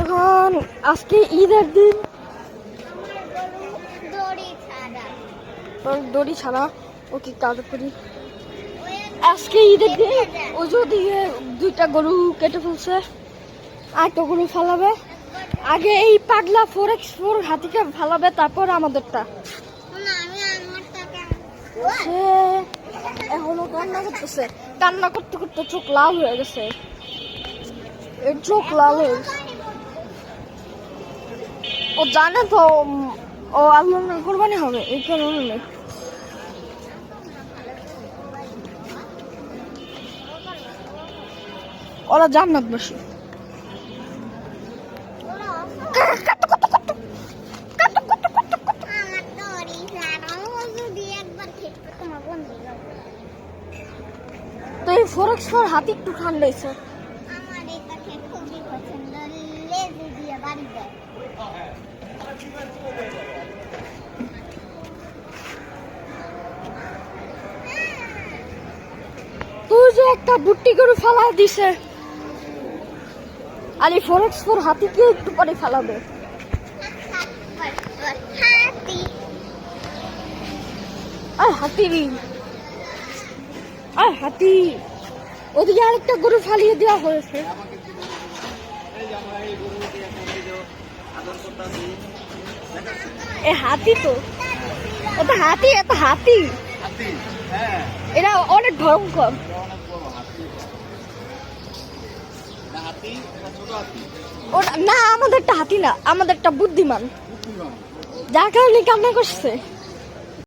এখন আজকে ঈদের দিন, দড়ি ছাড়া ওকে কাজ করি। আজকে ঈদের দিন ও যদি দুইটা গরু কেটে ফেলছে, আরেকটা গরু ফালাবে। আগে এই পাগলা 4x4 হাতিকে ফালাবে, তারপর আমাদেরটা। সে এখনো কান্না করতেছে, কান্না করতে করতে চোখ লাল হয়ে গেছে। এর চোখ লাল হয়ে গেছে। ও জানে তো ও আল্লাহর কুরবানি হবে, এই কারণে। ওরা জান্নাতবাসী। তো এই 4x4 হাতি একটু ঠান্ডা হয়েছে। তুই যে একটা বুট্টি করে ফালা দিছে, আর এই 4x4 হাতিকে একটু পরে ফালাবে। হাতি ওদিকে আরেকটা গরু ফালিয়ে দেওয়া হয়েছে। এ হাতি তো, ওটা হাতি, এত হাতি, এরা অনেক ভয়ঙ্কর। ওটা না, আমাদেরটা হাতি না, আমাদেরটা বুদ্ধিমান, যার কারণে কান্না করছে।